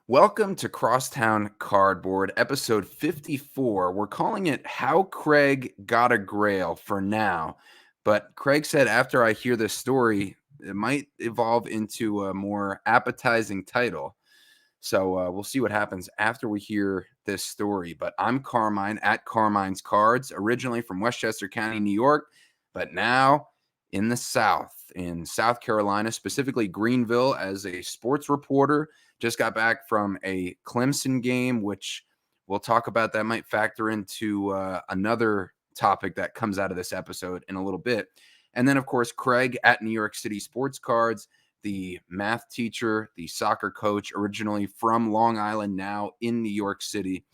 Welcome to Crosstown Cardboard, episode 54. We're calling it How Craig Got a Grail for now. But Craig said after I hear this story, it might evolve into a more appetizing title. So we'll see what happens after we hear this story. But I'm Carmine at Carmine's Cards, originally from Westchester County, New York, but now in the South, in South Carolina, specifically Greenville, as a sports reporter. Just got back from a Clemson game, which we'll talk about. That might factor into another topic that comes out of this episode in a little bit. And then, of course, Craig at New York City Sports Cards, the math teacher, the soccer coach, originally from Long Island, now in New York City.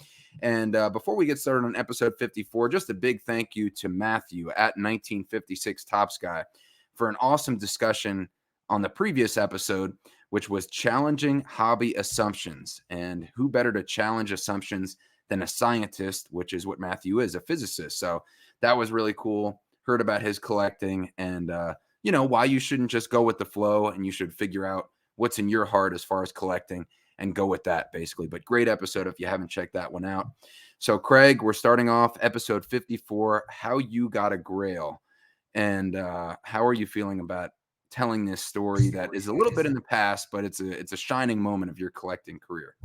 And before we get started on episode 54, just a big thank you to Matthew at 1956 Tops Guy for an awesome discussion on the previous episode, which was challenging hobby assumptions. And who better to challenge assumptions than a scientist, which is what Matthew is, a physicist. So that was really cool. Heard about his collecting and, why you shouldn't just go with the flow and you should figure out what's in your heart as far as collecting and go with that, basically. But great episode if you haven't checked that one out. So, Craig, we're starting off episode 54, How You Got a Grail. And how are you feeling about telling this story that is a little bit in the past, but it's a shining moment of your collecting career?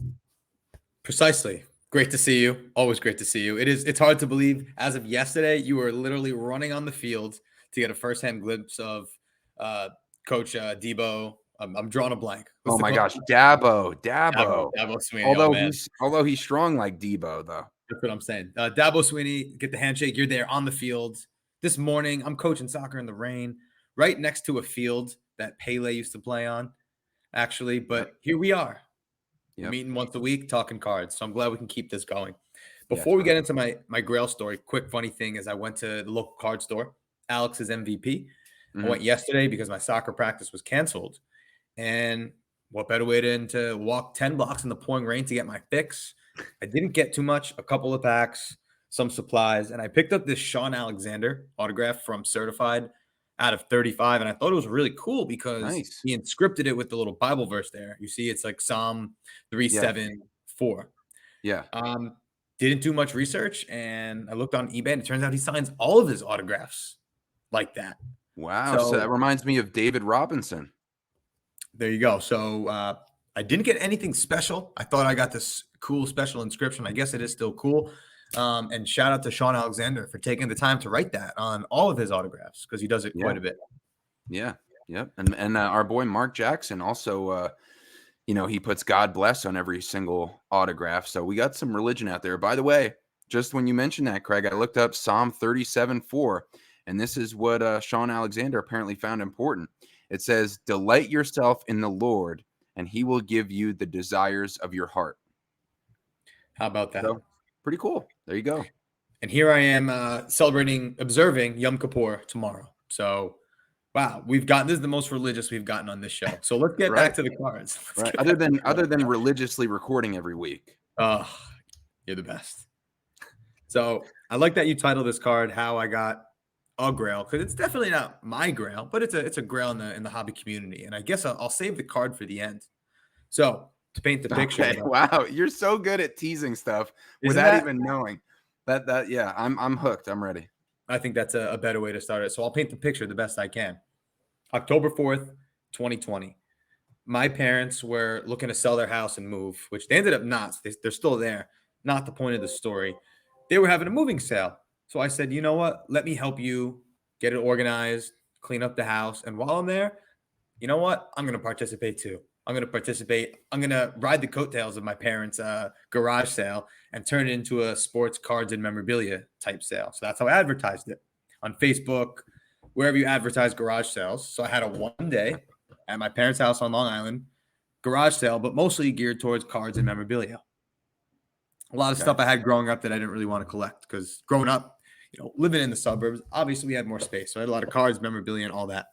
Precisely. Great to see you. Always great to see you. It's hard to believe. As of yesterday, you were literally running on the field to get a firsthand glimpse of Coach Debo. I'm drawing a blank. Oh my gosh, Dabo. Dabo Sweeney. Although he's strong like Debo, though. That's what I'm saying. Dabo Sweeney, get the handshake. You're there on the field. This morning, I'm coaching soccer in the rain, right next to a field that Pele used to play on, actually. But here we are. Yep. Meeting once a week, talking cards. So I'm glad we can keep this going. Before we get into my Grail story, quick funny thing is I went to the local card store, Alex's MVP. Mm-hmm. I went yesterday because my soccer practice was canceled. And what better way to walk 10 blocks in the pouring rain to get my fix? I didn't get too much, a couple of packs, some supplies, and I picked up this Sean Alexander autograph from Certified out of 35, and I thought it was really cool because he inscripted it with the little Bible verse there. You see, it's like Psalm 374. Yeah. Didn't do much research, and I looked on eBay, and it turns out he signs all of his autographs like that. Wow. So that reminds me of David Robinson. There you go. So I didn't get anything special. I thought I got this cool special inscription. I guess it is still cool. And shout out to Sean Alexander for taking the time to write that on all of his autographs because he does it quite a bit. Yeah. Yep. And our boy Mark Jackson also, he puts God bless on every single autograph. So we got some religion out there. By the way, just when you mentioned that, Craig, I looked up Psalm 37:4, and this is what Sean Alexander apparently found important. It says, "Delight yourself in the Lord, and he will give you the desires of your heart." How about that? So, pretty cool. There you go. And here I am observing Yom Kippur tomorrow. So, wow, this is the most religious we've gotten on this show. So let's get back to the cards. Right. Other than religiously recording every week. Oh, you're the best. So I like that you titled this card "How I Got a Grail" because it's definitely not my Grail, but it's a Grail in the hobby community. And I guess I'll save the card for the end. So to paint the picture. Okay. Wow, you're so good at teasing stuff without even knowing. Yeah, I'm hooked. I'm ready. I think that's a better way to start it. So I'll paint the picture the best I can. October 4th, 2020. My parents were looking to sell their house and move, which they ended up not. They're still there. Not the point of the story. They were having a moving sale. So I said, you know what? Let me help you get it organized, clean up the house. And while I'm there, you know what? I'm going to participate too. I'm going to ride the coattails of my parents' garage sale and turn it into a sports cards and memorabilia type sale. So that's how I advertised it on Facebook, wherever you advertise garage sales. So I had a one day at my parents' house on Long Island garage sale, but mostly geared towards cards and memorabilia. A lot of stuff I had growing up that I didn't really want to collect because growing up, living in the suburbs, obviously we had more space. So I had a lot of cards, memorabilia, and all that.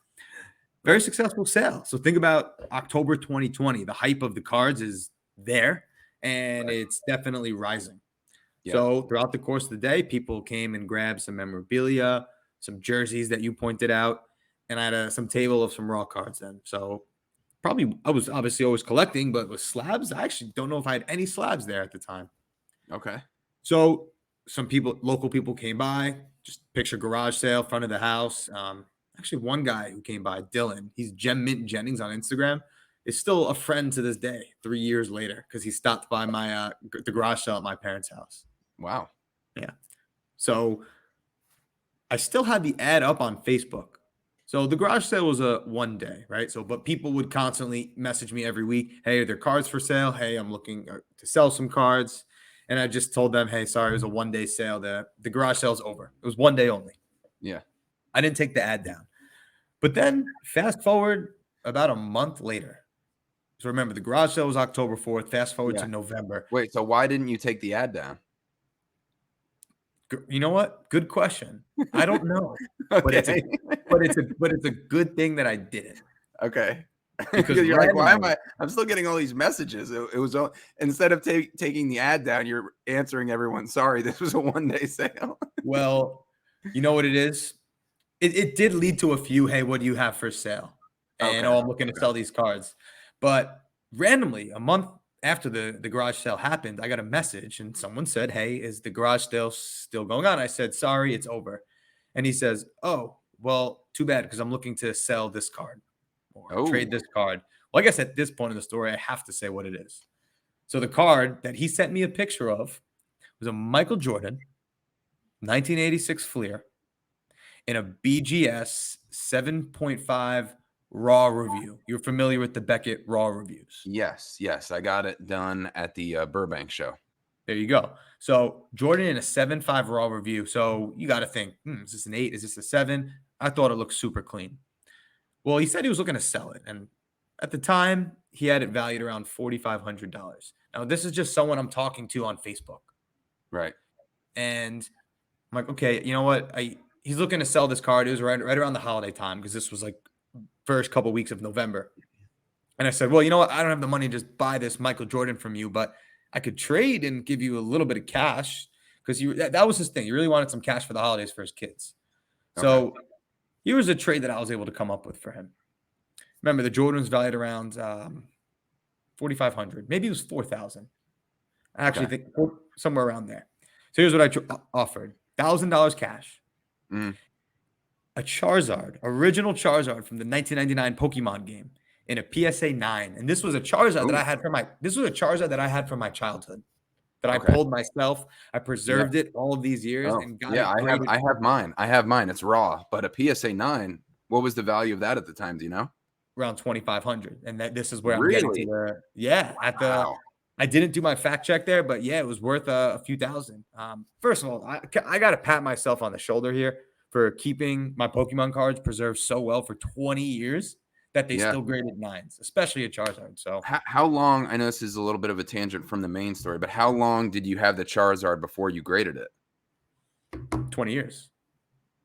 Very successful sale. So think about October 2020. The hype of the cards is there, and it's definitely rising. Yeah. So throughout the course of the day, people came and grabbed some memorabilia, some jerseys that you pointed out, and I had some table of some raw cards then. So Probably I was obviously always collecting, but with slabs, I actually don't know if I had any slabs there at the time. Okay. So some people, local people came by, just picture garage sale, front of the house. Actually, one guy who came by, Dylan, he's Gem Mint Jennings on Instagram, is still a friend to this day, 3 years later, because he stopped by my the garage sale at my parents' house. Wow. Yeah. So I still had the ad up on Facebook. So the garage sale was a one day, right? So, but people would constantly message me every week. Hey, are there cards for sale? Hey, I'm looking to sell some cards. And I just told them, hey, sorry, it was a 1 day sale. The garage sale's over. It was 1 day only. Yeah. I didn't take the ad down. But then fast forward about a month later. So remember, the garage sale was October 4th. Fast forward Yeah. to November. Wait, so why didn't you take the ad down? You know what? Good question. I don't know. Okay. But it's a good thing that I didn't. Okay. Because You're like, why am randomly, I'm still getting all these messages. It was instead of taking the ad down, you're answering everyone, sorry, this was a 1 day sale. well, you know what it is? It did lead to a few, hey, what do you have for sale? And Okay. oh, I'm looking to sell these cards. But randomly, a month after the garage sale happened, I got a message and someone said, hey, is the garage sale still going on? I said, sorry, it's over. And he says, oh, well, too bad, because I'm looking to sell this card or trade Oh, this card. Well, I guess at this point in the story, I have to say what it is. So the card that he sent me a picture of was a Michael Jordan 1986 Fleer in a BGS 7.5 raw review. You're familiar with the Beckett raw reviews. yes. I got it done at the Burbank show. There you go. So Jordan in a 7.5 raw review. So you got to think, is this an 8? Is this a 7? I thought it looked super clean. Well, he said he was looking to sell it. And at the time, he had it valued around $4,500. Now, this is just someone I'm talking to on Facebook. Right. And I'm like, okay, you know what? He's looking to sell this card. It was right around the holiday time because this was like first couple weeks of November. And I said, well, you know what? I don't have the money to just buy this Michael Jordan from you, but I could trade and give you a little bit of cash because that was his thing. He really wanted some cash for the holidays for his kids. So here was a trade that I was able to come up with for him. Remember, the Jordan was valued around 4,500. Maybe it was 4,000. I actually think somewhere around there. So here's what I offered: $1,000 cash, a Charizard, original Charizard from the 1999 Pokemon game, in a PSA 9. And this was a Charizard that I had from my childhood that I pulled myself. I preserved it all of these years and got it graded. I have mine. It's raw, but a PSA 9. What was the value of that at the time? Do you know? Around 2,500. And this is where I'm Really? getting to I didn't do my fact check there, but yeah, it was worth a few thousand. First of all, I got to pat myself on the shoulder here for keeping my Pokemon cards preserved so well for 20 years that they still graded 9s, especially a Charizard. So how long, I know this is a little bit of a tangent from the main story, but how long did you have the Charizard before you graded it? 20 years.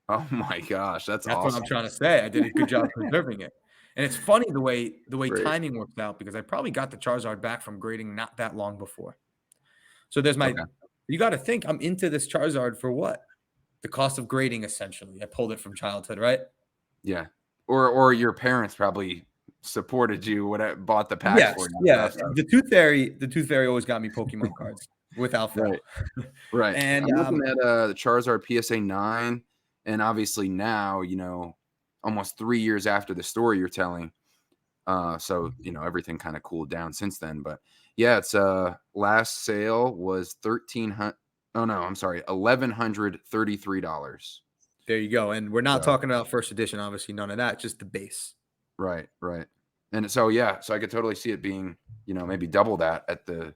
Oh my gosh, that's awesome. What I'm trying to say. I did a good job preserving it. And it's funny the way Great. timing worked out, because I probably got the Charizard back from grading not that long before. So there's you got to think, I'm into this Charizard for what? The cost of grading, essentially. I pulled it from childhood, right? Yeah. Or your parents probably supported you, bought the pack for you. Yeah. The Tooth Fairy always got me Pokemon cards without fail. Right. And I'm looking at the Charizard PSA 9, and obviously now, almost 3 years after the story you're telling. So, everything kind of cooled down since then. But yeah, it's last sale was $1,133. There you go. And we're not talking about first edition, obviously, none of that, just the base. Right. And so I could totally see it being, maybe double that at the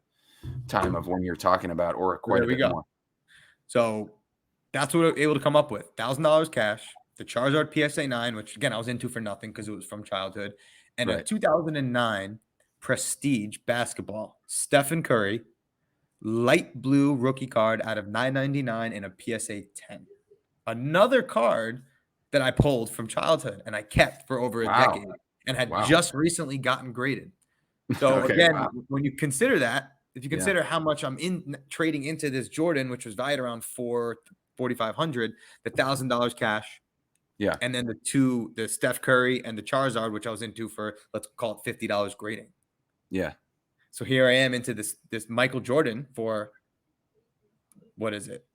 time of when you're talking about, or quite a bit more. So that's what we were able to come up with. $1,000 cash, the Charizard PSA 9, which again I was into for nothing because it was from childhood, and a 2009 Prestige basketball Stephen Curry light blue rookie card out of $9.99 in a PSA 10. Another card that I pulled from childhood and I kept for over a decade and had just recently gotten graded. So when you consider that, if you consider how much I'm trading into this Jordan, which was valued around $4,500, the $1,000 cash, Yeah. and then the Steph Curry and the Charizard, which I was into for, let's call it $50 grading. Yeah. So here I am into this Michael Jordan for, what is it,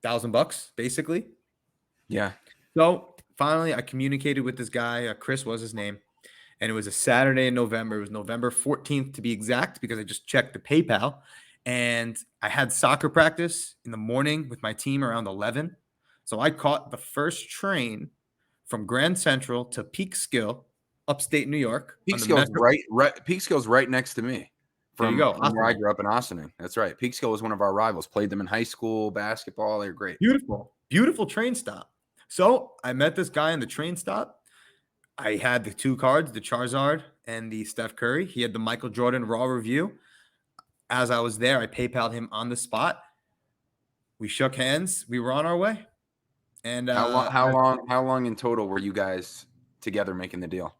$1,000 basically. Yeah. So finally, I communicated with this guy. Chris was his name, and it was a Saturday in November. It was November 14th to be exact, because I just checked the PayPal, and I had soccer practice in the morning with my team around 11. So I caught the first train from Grand Central to Peekskill, upstate New York, on the Peekskill's Metro. right Peekskill's right next to me There you from go. where I Awesome. grew up in Ossining. That's right. Peekskill was one of our rivals. Played them in high school basketball. They were great. Beautiful, beautiful train stop. So I met this guy in the train stop. I had the two cards, the Charizard and the Steph Curry. He had the Michael Jordan Raw review. As I was there, I PayPal'd him on the spot. We shook hands. We were on our way. And How long in total were you guys together making the deal?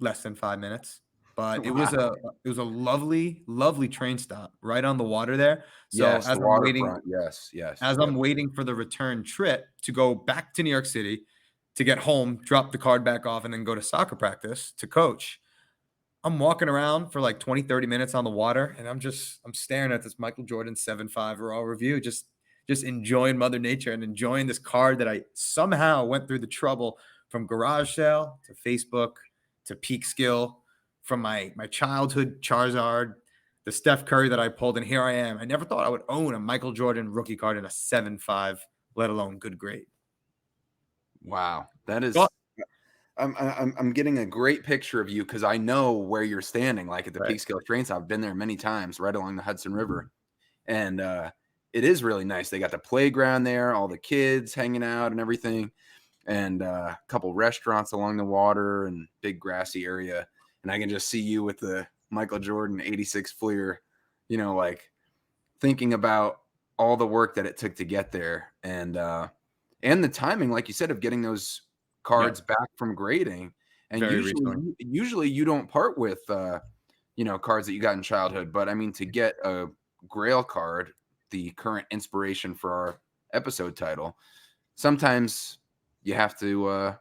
less than 5 minutes. But it was Wow. a lovely, lovely train stop right on the water there. So Yes, the waterfront. Yes, yes. as Yep. I'm waiting for the return trip to go back to New York City to get home, drop the card back off, and then go to soccer practice to coach, I'm walking around for like 20, 30 minutes on the water, and I'm staring at this Michael Jordan 7.5 raw review, just enjoying Mother Nature and enjoying this card that I somehow went through the trouble from garage sale to Facebook to Peekskill, from my childhood Charizard, the Steph Curry that I pulled, and here I am. I never thought I would own a Michael Jordan rookie card in a 7.5, let alone good grade. Wow. That is Well, I'm getting a great picture of you because I know where you're standing, like at the right. Peekskill train stop. I've been there many times, right along the Hudson River, and it is really nice. They got the playground there, all the kids hanging out and everything, and a couple restaurants along the water and big grassy area. And I can just see you with the Michael Jordan '86 Fleer, like thinking about all the work that it took to get there, and the timing, like you said, of getting those cards Yep. back from grading. And Very usually recently. usually you don't part with cards that you got in childhood, but I mean, to get a Grail card, the current inspiration for our episode title, sometimes you have to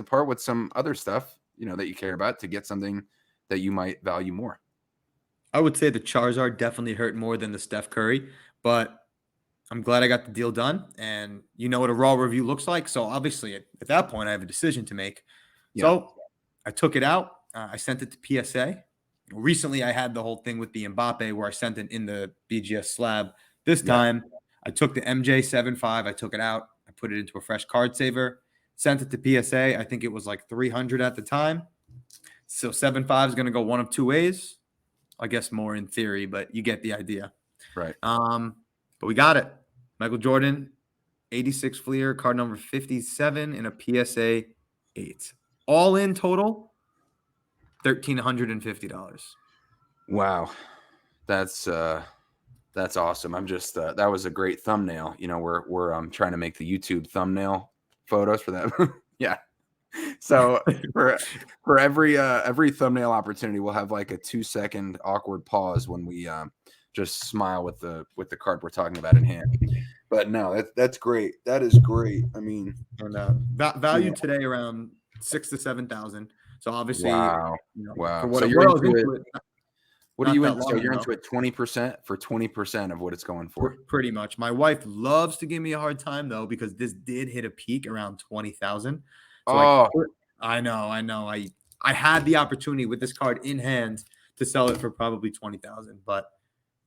part with some other stuff, that you care about to get something that you might value more. I would say the Charizard definitely hurt more than the Steph Curry, but I'm glad I got the deal done. And you know what a raw review looks like. So obviously, at that point, I have a decision to make. Yeah. So I took it out. I sent it to PSA. Recently, I had the whole thing with the Mbappe where I sent it in the BGS slab. This Yeah. time, I took the MJ 7.5. I took it out. I put it into a fresh card saver. Sent it to PSA. I think it was like 300 at the time. So 7.5 is going to go one of two ways. I guess more in theory, but you get the idea. Right. But we got it. Michael Jordan, 86 Fleer, card number 57 in a PSA 8. All in total, $1,350. Wow. That's awesome. I'm just that was a great thumbnail. We're trying to make the YouTube thumbnail photos for that. Yeah. So for every thumbnail opportunity, we'll have like a 2-second awkward pause when we just smile with the card we're talking about in hand. But no, that's great. That is great. I mean, And value today around 6,000 to 7,000. So obviously, wow. for Wow. what So I you're was into it. into it, What are not you that in? So long you're ago. into it 20% for 20% of what it's going for. Pretty much. My wife loves to give me a hard time though, because this did hit a peak around 20,000. So Oh, I know. I had the opportunity with this card in hand to sell it for probably 20,000, but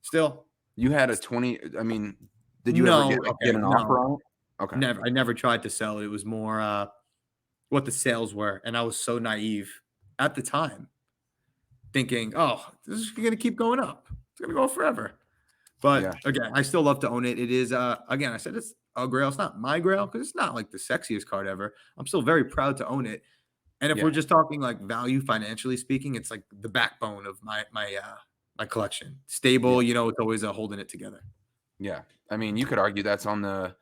still, you had a 20. I mean, did you ever no. get Okay, an no, offer on it? Okay. never. I never tried to sell it. It was more what the sales were, and I was so naive at the time, thinking, "Oh, this is going to keep going up. It's going to go forever." Yeah. But again, I still love to own it. It is again, I said it's a Grail. It's not my Grail because it's not like the sexiest card ever. I'm still very proud to own it. And if Yeah. we're just talking like value financially speaking, it's like the backbone of my collection. Stable, it's always holding it together. Yeah. I mean, you could argue that's on the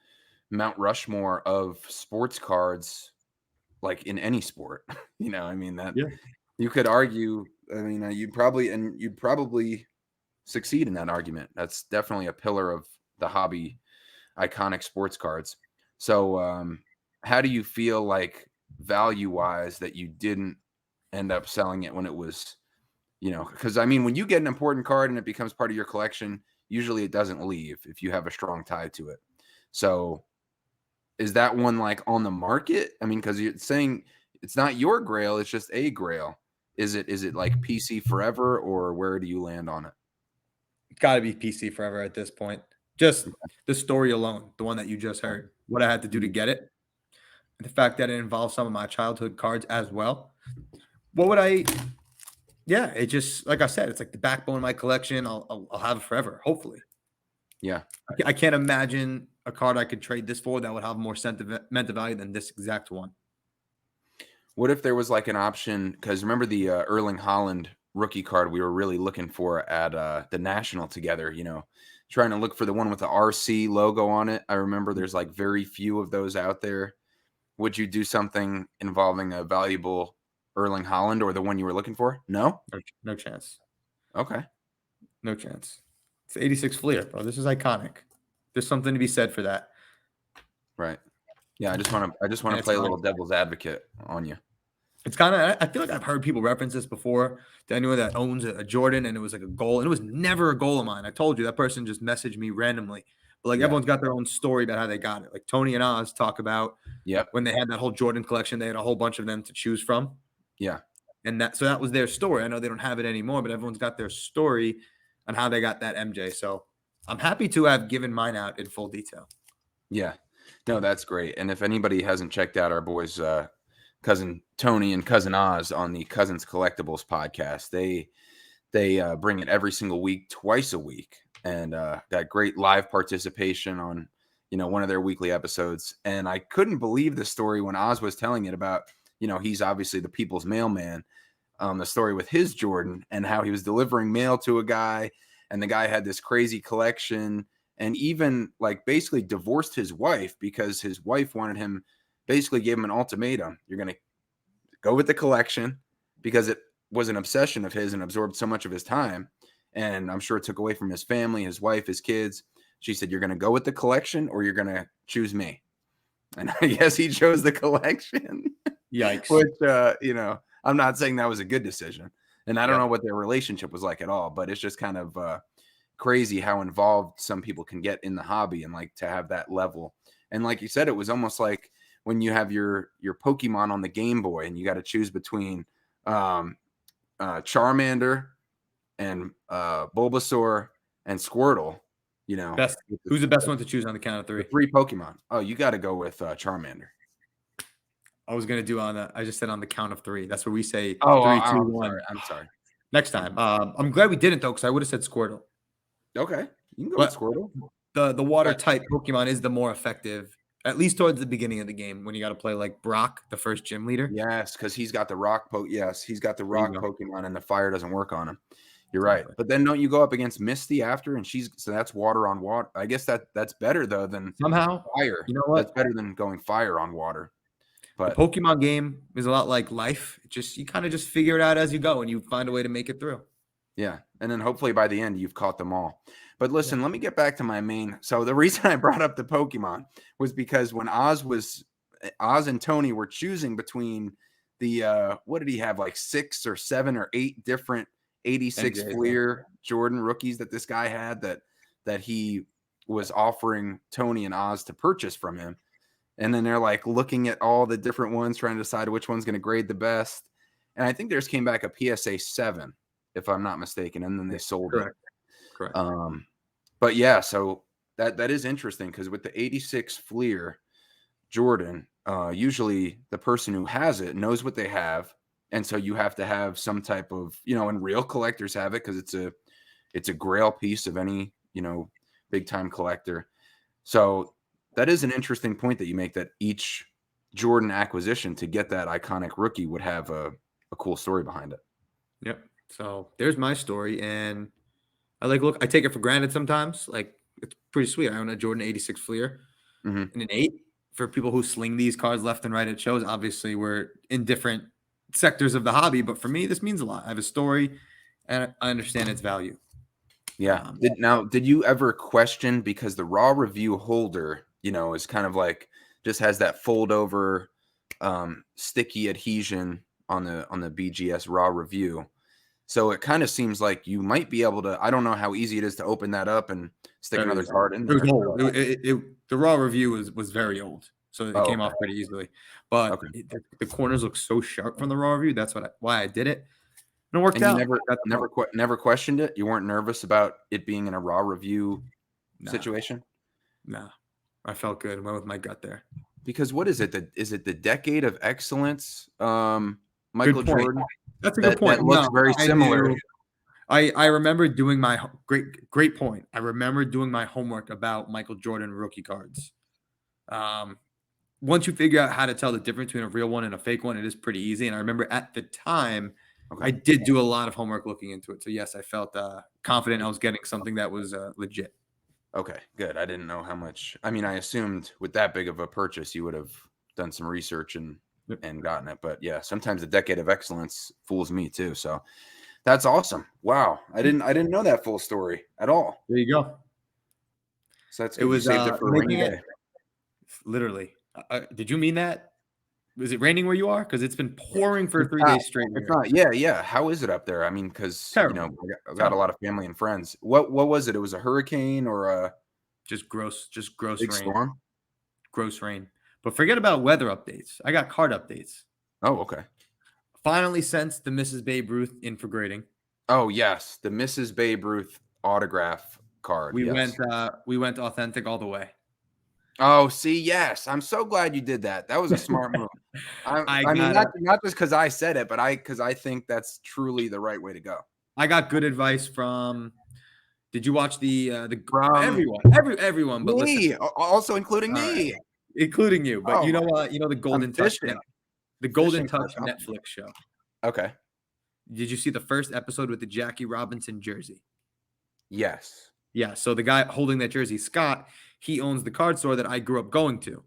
Mount Rushmore of sports cards, like in any sport. I mean, that Yeah. you could argue. I mean, you'd probably succeed in that argument. That's definitely a pillar of the hobby, iconic sports cards. So, how do you feel like value-wise that you didn't end up selling it when it was, because I mean, when you get an important card and it becomes part of your collection, usually it doesn't leave if you have a strong tie to it. So is that one like on the market? I mean, because you're saying it's not your Grail, it's just a Grail. Is it like PC forever, or where do you land on it? Got to be PC forever at this point. Just the story alone, the one that you just heard, what I had to do to Mhm. get it, the fact that it involves some of my childhood cards as well. What would I? Yeah, it just like I said, it's like the backbone of my collection. I'll have it forever, hopefully. Yeah. I can't imagine a card I could trade this for that would have more sentimental value than this exact one. What if there was like an option? Because remember the Erling Holland rookie card we were really looking for at the National together, trying to look for the one with the RC logo on it. I remember there's like very few of those out there. Would you do something involving a valuable Erling Holland or the one you were looking for? No? No chance. Okay. No chance. It's 86 Fleer, bro. This is iconic. There's something to be said for that. Right. Yeah, I just want to And it's play a mine. little devil's advocate on you. It's kind of, I feel like I've heard people reference this before to anyone that owns a Jordan and it was like a goal. And it was never a goal of mine. I told you that person just messaged me randomly. But like Yeah. everyone's got their own story about how they got it. Like Tony and Oz talk about Yep. when they had that whole Jordan collection, they had a whole bunch of them to choose from. Yeah. And that was their story. I know they don't have it anymore, but everyone's got their story on how they got that MJ. So I'm happy to have given mine out in full detail. Yeah. No, that's great. And if anybody hasn't checked out our boys, cousin Tony and cousin Oz on the Cousins Collectibles podcast, they bring it every single week, twice a week, and got great live participation on one of their weekly episodes. And I couldn't believe the story when Oz was telling it about he's obviously the people's mailman. The story with his Jordan and how he was delivering mail to a guy, and the guy had this crazy collection, and even like basically divorced his wife because his wife wanted him, basically gave him an ultimatum: you're going to go with the collection, because it was an obsession of his and absorbed so much of his time, and I'm sure it took away from his family, his wife, his kids. She said, you're going to go with the collection or you're going to choose me. And I guess he chose the collection. Yikes. Which I'm not saying that was a good decision, and I don't know Yep. what their relationship was like at all, but it's just kind of crazy how involved some people can get in the hobby, and like to have that level. And like you said, it was almost like when you have your Pokemon on the Game Boy and you got to choose between Charmander and Bulbasaur and Squirtle, Best. with Who's the best one to choose on the count of the three? three Pokemon. Oh, you got to go with Charmander. I was gonna do I just said on the count of three. That's where we say Oh, three, two, I'm one. sorry. I'm sorry. Next time. I'm glad we didn't though, because I would have said Squirtle. Okay, you can go with But Squirtle. the water type Pokemon is the more effective, at least towards the beginning of the game when you got to play like Brock, the first gym leader. Yes, because he's got the Yes, he's got the There you rock go. Pokemon, and the fire doesn't work on him. You're right. Exactly. But then don't you go up against Misty after, and so that's water on water. I guess that's better though than Somehow, fire. you know That's what? better than going fire on water. The But Pokemon game is a lot like life. You kind of just figure it out as you go, and you find a way to make it through. yeah, and then hopefully by the end you've caught them all. But Yeah. listen, let me get back to my main. So the reason I brought up the Pokemon was because when Oz and Tony were choosing between the what did he have, like 6 or 7 or 8 different 86 MJs, Fleer Jordan rookies that this guy had, that he was offering Tony and Oz to purchase from him. And then they're like looking at all the different ones, trying to decide which one's going to grade the best. And I think theirs came back a PSA 7, if I'm not mistaken, and then they sold it. Correct. Correct. But yeah, so that is interesting, because with the 86 Fleer Jordan, usually the person who has it knows what they have, and so you have to have some type of, and real collectors have it because it's a Grail piece of any big time collector. So that is an interesting point that you make, that each Jordan acquisition to get that iconic rookie would have a cool story behind it. Yep. So there's my story, and I take it for granted sometimes. Like it's pretty sweet. I own a Jordan 86 Fleer Hmm. and an 8. For people who sling these cards left and right, it shows. Obviously, we're in different sectors of the hobby, but for me, this means a lot. I have a story, and I understand its value. Yeah. Did you ever question, because the raw review holder, is kind of like just has that fold over sticky adhesion on the BGS raw review. So it kind of seems like you might be able to. I don't know how easy it is to open that up and stick another card in It was there. old. The raw review was very old, so it came off pretty easily. But the corners look so sharp from the raw review. That's why I did it. And it worked And out. you never questioned it. You weren't nervous about it being in a raw review situation. No, I felt good. I went with my gut there. Because what is it? Is it the decade of excellence? Michael Jordan. That's a good point. That looks very similar. I remember doing my great point. I remember doing my homework about Michael Jordan rookie cards. Once you figure out how to tell the difference between a real one and a fake one, it is pretty easy. And I remember at the time, I did do a lot of homework looking into it. So yes, I felt confident I was getting something that was legit. Okay, good. I didn't know how much. I mean, I assumed with that big of a purchase, you would have done some research and gotten it. But yeah, sometimes the decade of excellence fools me too. So that's awesome. Wow, I didn't know that full story at all. There you go. So that's good. You saved it for a rainy day. Literally. Did you mean that? Is it raining where you are? Because it's been pouring for 3 days straight. It's not. Yeah. How is it up there? I mean, because I got a lot of family and friends. What was it? It was a hurricane or a just gross big rain. Storm? Gross rain. But forget about weather updates. I got card updates. Oh, okay. Finally sent the Mrs. Babe Ruth in for grading. Oh yes, the Mrs. Babe Ruth autograph card. We went authentic all the way. Oh, see, yes. I'm so glad you did that. That was a smart move. I mean, not just because I said it, but because I think that's truly the right way to go. I got good advice from. Did you watch everyone? But me, listen, also including me, including you. But you know what? You know the Golden Touch, the Golden Touch Netflix show. Okay. Did you see the first episode with the Jackie Robinson jersey? Yes. Yeah. So the guy holding that jersey, Scott, he owns the card store that I grew up going to.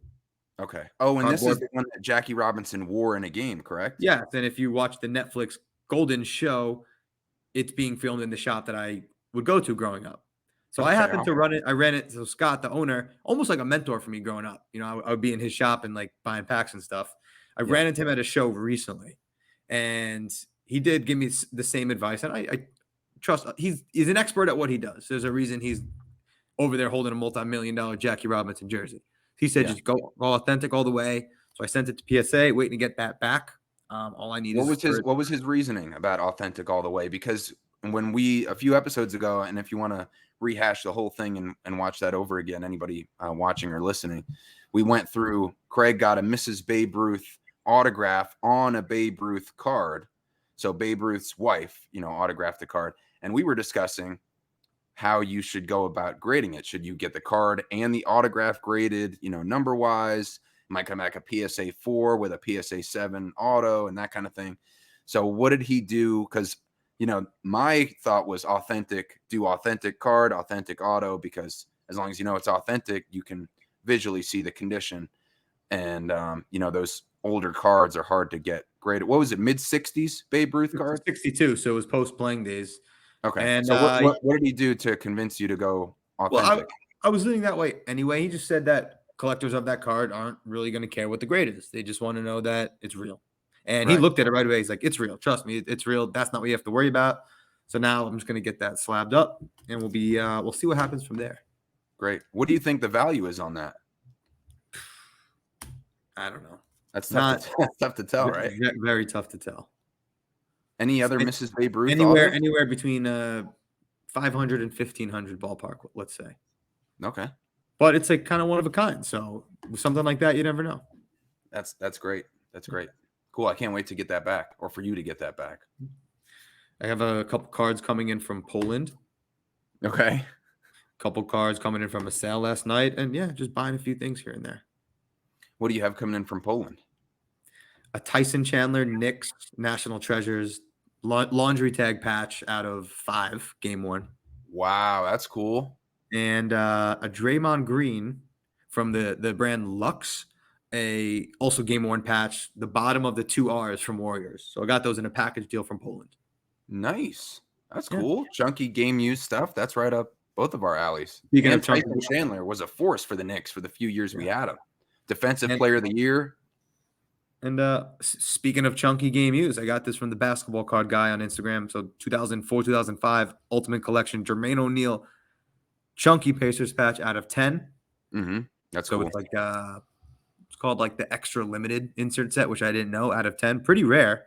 Okay. Oh, and this is the one that Jackie Robinson wore in a game, correct? Yeah. And if you watch the Netflix Golden show, it's being filmed in the shop that I would go to growing up. So I happened to run it. I ran it. So Scott, the owner, almost like a mentor for me growing up. You know, I would be in his shop and like buying packs and stuff. I ran into him at a show recently, and he did give me the same advice. And I trust he's an expert at what he does. There's a reason he's over there holding a multi-million-dollar Jackie Robinson jersey. He said, just go authentic all the way. So I sent it to PSA, waiting to get that back. All I need what was his reasoning about authentic all the way? Because when a few episodes ago, and if you want to rehash the whole thing and watch that over again, anybody watching or listening, we went through. Craig got a Mrs. Babe Ruth autograph on a Babe Ruth card. So Babe Ruth's wife, autographed the card, and we were discussing how you should go about grading it. Should you get the card and the autograph graded, number wise? Might come back a PSA 4 with a PSA 7 auto and that kind of thing. So what did he do? Because my thought was do authentic card, authentic auto, because as long as it's authentic, you can visually see the condition. And those older cards are hard to get graded. What was it, mid-60s Babe Ruth card? 62, so it was post-playing days. Okay. And so what did he do to convince you to go authentic? Well, I was leaning that way anyway. He just said that collectors of that card aren't really going to care what the grade is. They just want to know that it's real. And he looked at it right away. He's like, it's real. Trust me, it's real. That's not what you have to worry about. So now I'm just going to get that slabbed up, and we'll see what happens from there. Great. What do you think the value is on that? I don't know. That's tough to tell, right? Very tough to tell. Any other Mrs. Babe Ruth? Anywhere between 500 and 1,500 ballpark, let's say. Okay. But it's like kind of one of a kind. So something like that, you never know. That's great. That's great. Cool. I can't wait to get that back, or for you to get that back. I have a couple cards coming in from Poland. Okay. A couple cards coming in from a sale last night. And yeah, just buying a few things here and there. What do you have coming in from Poland? A Tyson Chandler Knicks National Treasures laundry tag patch out of 5, game 1. Wow, that's cool. And a Draymond Green from the brand Lux, also game 1 patch, the bottom of the 2 R's from Warriors. So I got those in a package deal from Poland. Nice. That's cool. Chunky game used stuff. That's right up both of our alleys. Speaking of Tyson Chandler was a force for the Knicks for the few years we had him. Defensive And Player of the Year. And speaking of chunky game use, I got this from the basketball card guy on Instagram. So 2004, 2005 Ultimate Collection, Jermaine O'Neal, chunky Pacers patch out of 10. That's So cool. it's like it's called like the extra limited insert set, which I didn't know, out of 10. Pretty rare.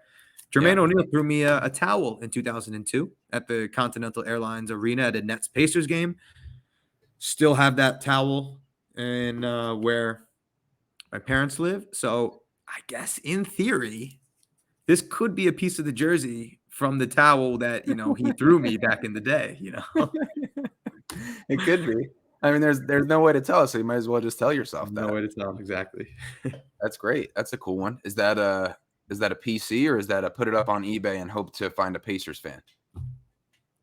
Jermaine O'Neal threw me a towel in 2002 at the Continental Airlines Arena at a Nets Pacers game. Still have that towel in where my parents live. So I guess in theory, this could be a piece of the jersey from the towel that, he threw me back in the day, It could be. I mean, there's no way to tell, so you might as well just tell yourself that. No way to tell, exactly. That's great. That's a cool one. Is that a PC, or is that a put it up on eBay and hope to find a Pacers fan?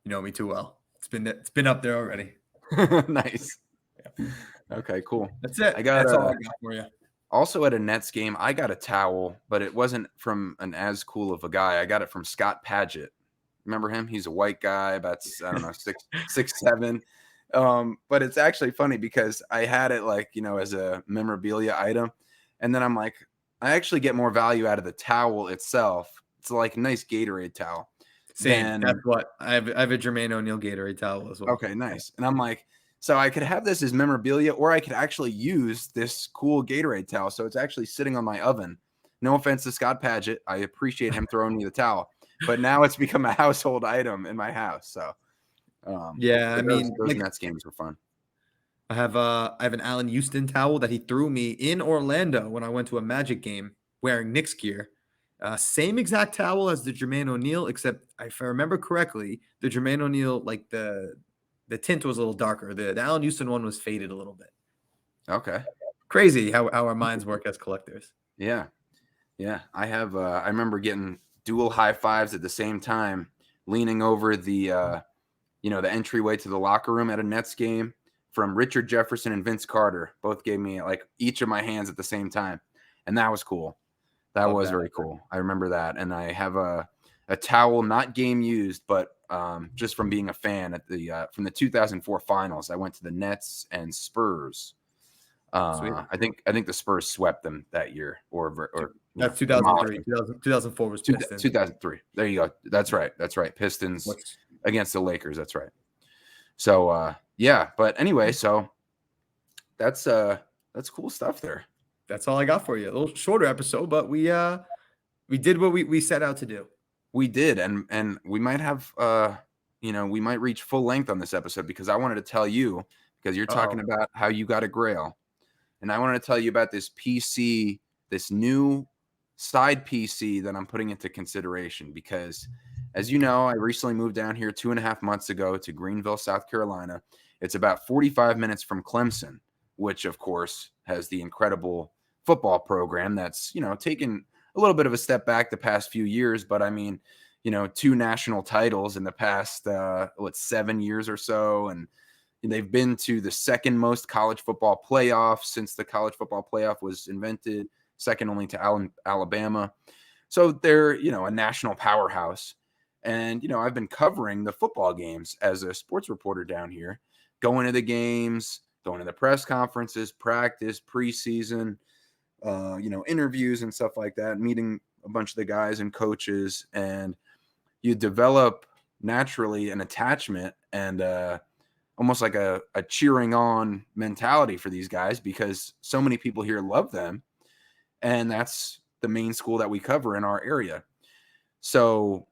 You know me too well. It's been up there already. Nice. Yeah. Okay, cool. That's it. That's all I got for you. Also at a Nets game, I got a towel, but it wasn't from an as cool of a guy. I got it from Scott Padgett. Remember him? He's a white guy, about, I don't know, 6'7". But it's actually funny because I had it as a memorabilia item. And then I'm like, I actually get more value out of the towel itself. It's like a nice Gatorade towel. Same. That's what I have a Jermaine O'Neal Gatorade towel as well. Okay, nice. And I'm like, so I could have this as memorabilia, or I could actually use this cool Gatorade towel. So it's actually sitting on my oven. No offense to Scott Padgett. I appreciate him throwing me the towel. But now it's become a household item in my house. So those Nets games were fun. I have an Allen Houston towel that he threw me in Orlando when I went to a Magic game wearing Knicks gear. Same exact towel as the Jermaine O'Neal, except if I remember correctly, the Jermaine O'Neal, like the tint was a little darker. The Allen Houston one was faded a little bit. Okay. Crazy how our minds work as collectors. Yeah. I have. I remember getting dual high fives at the same time, leaning over the the entryway to the locker room at a Nets game from Richard Jefferson and Vince Carter. Both gave me each of my hands at the same time, and that was cool. That was very cool. I remember that, and I have a towel, not game used, but just from being a fan at the from the 2004 finals. I went to the Nets and Spurs. I think the Spurs swept them that year, or that's 2003. 2004 was Pistons. 2003. There you go. That's right. Pistons against the Lakers. That's right. So but anyway, so that's cool stuff there. That's all I got for you. A little shorter episode, but we did what we set out to do. We did, and we might have we might reach full length on this episode, because I wanted to tell you, because you're talking about how you got a Grail, and I wanted to tell you about this PC, this new side PC that I'm putting into consideration, because as you know, I recently moved down here 2.5 months ago to Greenville, South Carolina. It's about 45 minutes from Clemson, which of course has the incredible football program that's, taken a little bit of a step back the past few years. But I mean, 2 national titles in the past, 7 years or so. And they've been to the second most college football playoff since the college football playoff was invented, second only to Alabama. So they're, a national powerhouse. And, I've been covering the football games as a sports reporter down here, going to the games, going to the press conferences, practice, preseason, interviews and stuff like that, meeting a bunch of the guys and coaches. And you develop naturally an attachment and almost like a cheering on mentality for these guys, because so many people here love them. And that's the main school that we cover in our area. So,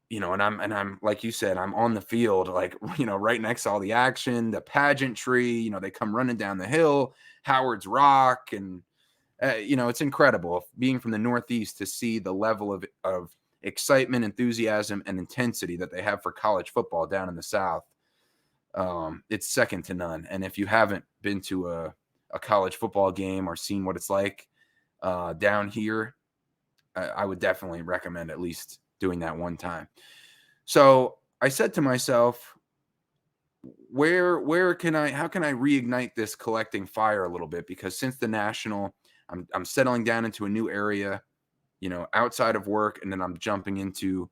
and I'm like you said, I'm on the field, right next to all the action, the pageantry, they come running down the hill, Howard's Rock. And, it's incredible being from the Northeast to see the level of excitement, enthusiasm, and intensity that they have for college football down in the South. It's second to none. And if you haven't been to a college football game or seen what it's like down here, I would definitely recommend at least doing that one time. So I said to myself, how can I reignite this collecting fire a little bit? Because since the national, I'm settling down into a new area, outside of work, and then I'm jumping into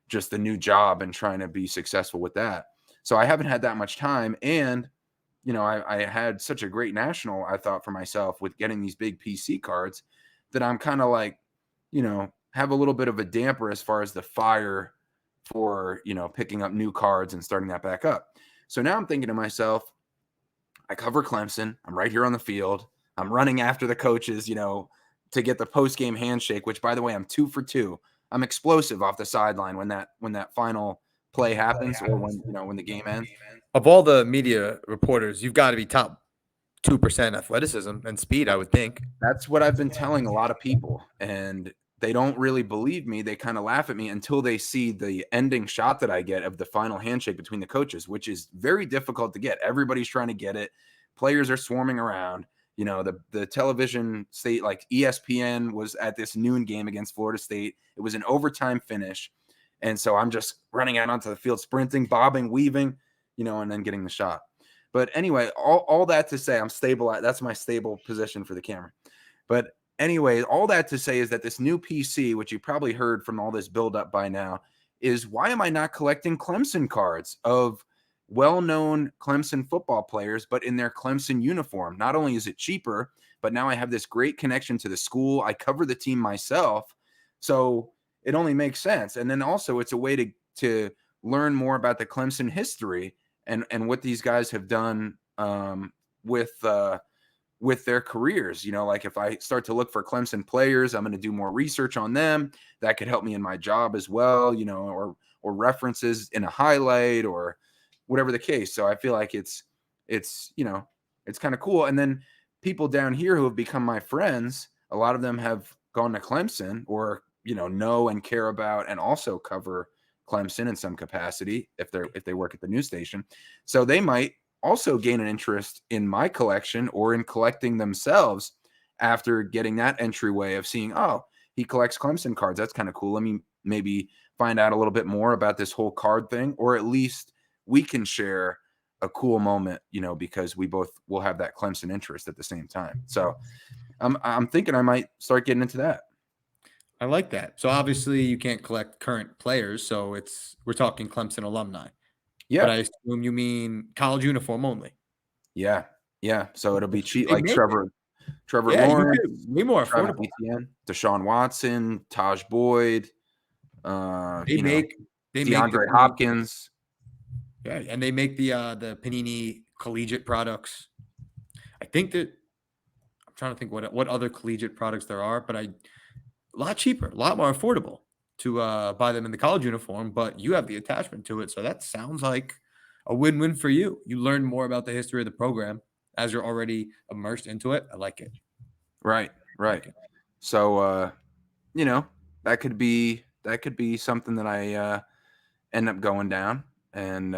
just a new job and trying to be successful with that. So I haven't had that much time, and I had such a great national, I thought for myself with getting these big PC cards that I'm kind of like, have a little bit of a damper as far as the fire for, picking up new cards and starting that back up. So now I'm thinking to myself, I cover Clemson. I'm right here on the field. I'm running after the coaches, to get the post game handshake, which by the way, I'm 2 for 2. I'm explosive off the sideline when that final play happens or when the game ends. Of all the media reporters, you've got to be top 2% athleticism and speed, I would think. That's what I've been telling a lot of people, and they don't really believe me. They kind of laugh at me until they see the ending shot that I get of the final handshake between the coaches, which is very difficult to get. Everybody's trying to get it. Players are swarming around. The television state like ESPN was at this noon game against Florida State. It was an overtime finish. And so I'm just running out onto the field, sprinting, bobbing, weaving, and then getting the shot. But anyway, all that to say, I'm stable. That's my stable position for the camera. But anyway, all that to say is that this new PC, which you probably heard from all this buildup by now, is why am I not collecting Clemson cards of well-known Clemson football players, but in their Clemson uniform? Not only is it cheaper, but now I have this great connection to the school. I cover the team myself, so it only makes sense. And then also it's a way to learn more about the Clemson history and what these guys have done with their careers. Like if I start to look for Clemson players, I'm going to do more research on them. That could help me in my job as well, or references in a highlight or whatever the case. So I feel like it's kind of cool. And then people down here who have become my friends, a lot of them have gone to Clemson or, know and care about and also cover Clemson in some capacity if they work at the news station. So they might also gain an interest in my collection or in collecting themselves after getting that entryway of seeing, oh, he collects Clemson cards. That's kind of cool. Let me maybe find out a little bit more about this whole card thing, or at least we can share a cool moment, because we both will have that Clemson interest at the same time. So I'm thinking I might start getting into that. I like that. So obviously you can't collect current players, so we're talking Clemson alumni. Yeah. But I assume you mean college uniform only. Yeah. Yeah. So it'll be cheap, They like make Trevor Yeah, you Lawrence, could way more Travis affordable. Etienne, Deshaun Watson, Taj Boyd, They make they make the DeAndre Panini, Hopkins. yeah, and they make the Panini collegiate products. I think that I'm trying to think what other collegiate products there are, but a lot cheaper, a lot more affordable to buy them in the college uniform, but you have the attachment to it. So that sounds like a win-win for you. You learn more about the history of the program as you're already immersed into it. I like it. Right. I Right. like it. So that could be something that I end up going down and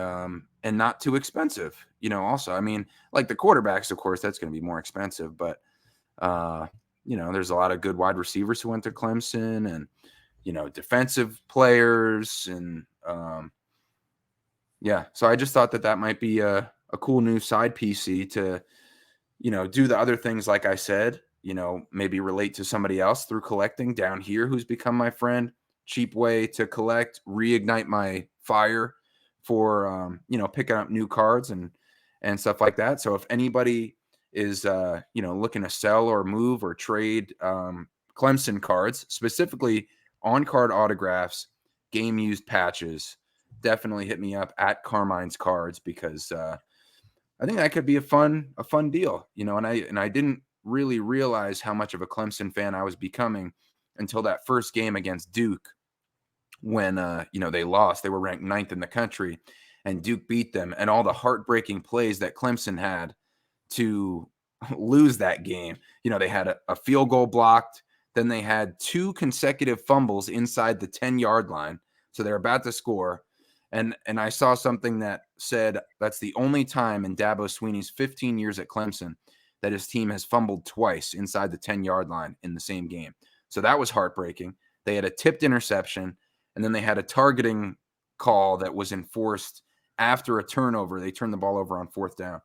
not too expensive. Also, I mean, like the quarterbacks, of course, that's going to be more expensive, but there's a lot of good wide receivers who went to Clemson and defensive players and yeah. So I just thought that might be a cool new side PC to do the other things like I said, maybe relate to somebody else through collecting down here who's become my friend. Cheap way to collect, reignite my fire for picking up new cards and stuff like that. So if anybody is looking to sell or move or trade Clemson cards, specifically on card autographs, game used patches, definitely hit me up at Carmine's Cards because I think that could be a fun deal, and I didn't really realize how much of a Clemson fan I was becoming until that first game against Duke when they lost. They were ranked 9th in the country and Duke beat them, and all the heartbreaking plays that Clemson had to lose that game. They had a field goal blocked, then they had 2 consecutive fumbles inside the 10-yard line. So they're about to score. And I saw something that said that's the only time in Dabo Swinney's 15 years at Clemson that his team has fumbled twice inside the 10-yard line in the same game. So that was heartbreaking. They had a tipped interception, and then they had a targeting call that was enforced after a turnover. They turned the ball over on 4th down.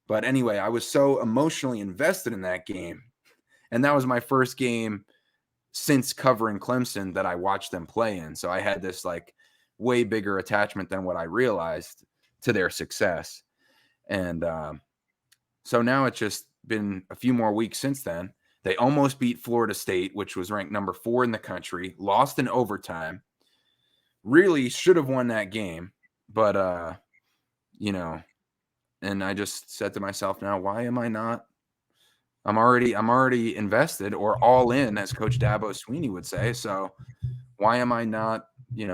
But anyway, I was so emotionally invested in that game. And that was my first game since covering Clemson that I watched them play in. So I had this like way bigger attachment than what I realized to their success. And So now it's just been a few more weeks since then. They almost beat Florida State, which was ranked number 4 in the country, lost in overtime. Really should have won that game, but you know, and I just said to myself, now why am I not? I'm already invested or all in, as Coach Dabo Sweeney would say. So why am I not,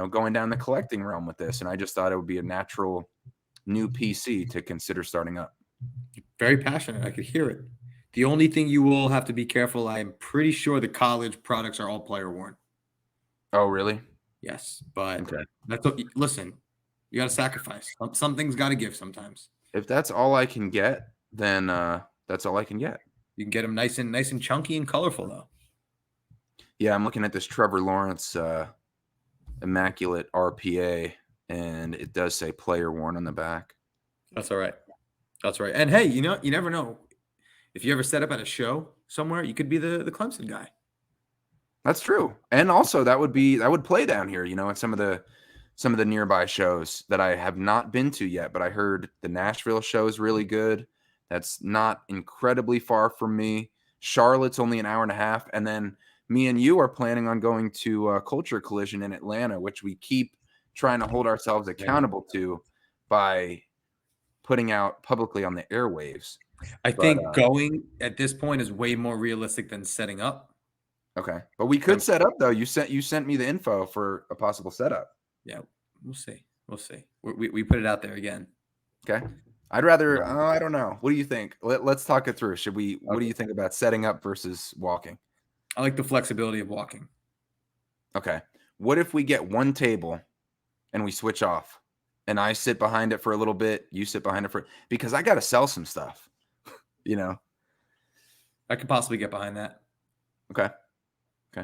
going down the collecting realm with this? And I just thought it would be a natural new PC to consider starting up. Very passionate. I could hear it. The only thing you will have to be careful, I am pretty sure the college products are all player worn. Oh, really? Yes, but Okay. listen, you got to sacrifice. Some things got to give sometimes. If that's all I can get, then that's all I can get. You can get them nice and chunky and colorful though. Yeah, I'm looking at this Trevor Lawrence Immaculate RPA, and it does say player worn on the back. That's all right. That's right. And hey, you never know. If you ever set up at a show somewhere, you could be the Clemson guy. That's true. And also that would play down here, at some of the nearby shows that I have not been to yet, but I heard the Nashville show is really good. That's not incredibly far from me. Charlotte's only an hour and a half, and then me and you are planning on going to Culture Collision in Atlanta, which we keep trying to hold ourselves accountable to by putting out publicly on the airwaves. I think going at this point is way more realistic than setting up. Okay, but we could set up though. You sent me the info for a possible setup. Yeah, we'll see. We put it out there again. Okay, I'd rather. I don't know. What do you think? Let's talk it through. Should we? Okay. What do you think about setting up versus walking? I like the flexibility of walking. Okay. What if we get one table and we switch off, and I sit behind it for a little bit, you sit behind it because I got to sell some stuff. I could possibly get behind that. Okay.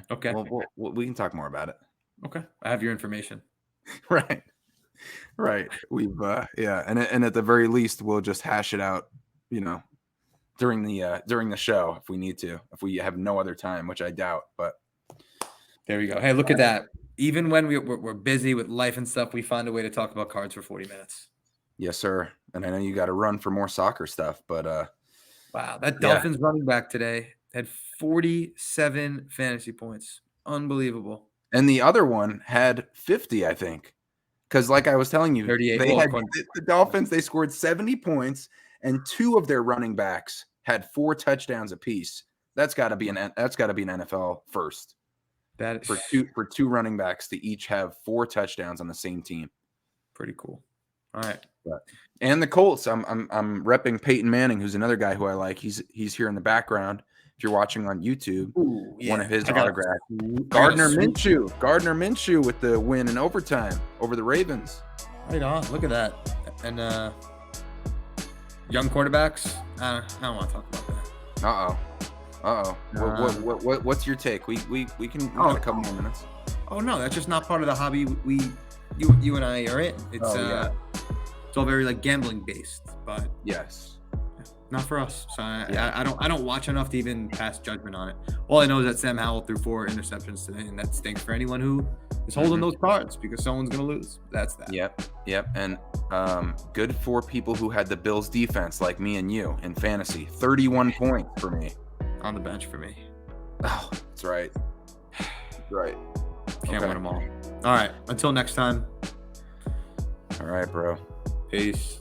Okay. Well, we can talk more about it. Okay. I have your information. Right. We've and at the very least, we'll just hash it out, during the show if we need to, if we have no other time, which I doubt. But there we go. Hey, look at that. Even when we're busy with life and stuff, we find a way to talk about cards for 40 minutes. Yes, sir. And I know you got to run for more soccer stuff, but wow, that Dolphins running back today had 47 fantasy points. Unbelievable. And the other one had 50, I think. Because like I was telling you, the Dolphins, they scored 70 points, and 2 of their running backs had 4 touchdowns apiece. That's got to be an NFL first. That for two running backs to each have 4 touchdowns on the same team. Pretty cool. All right. And the Colts, I'm repping Peyton Manning, who's another guy who I like. He's here in the background. If you're watching on YouTube, one of his autographs. Gardner Minshew with the win in overtime over the Ravens. Right on. Look at that. And young quarterbacks. I don't want to talk about that. What's your take? We can got a couple more minutes. Oh no, that's just not part of the hobby you and I are in. It's it's all very like gambling based, but yes. Not for us. So I don't watch enough to even pass judgment on it. All I know is that Sam Howell threw 4 interceptions today, and that stinks for anyone who is holding those cards because someone's gonna lose. That's that. Yep. And good for people who had the Bills defense like me and you in fantasy. 31 points for me. On the bench for me. Oh, that's right. Can't win them all. All right. Until next time. All right, bro. Peace.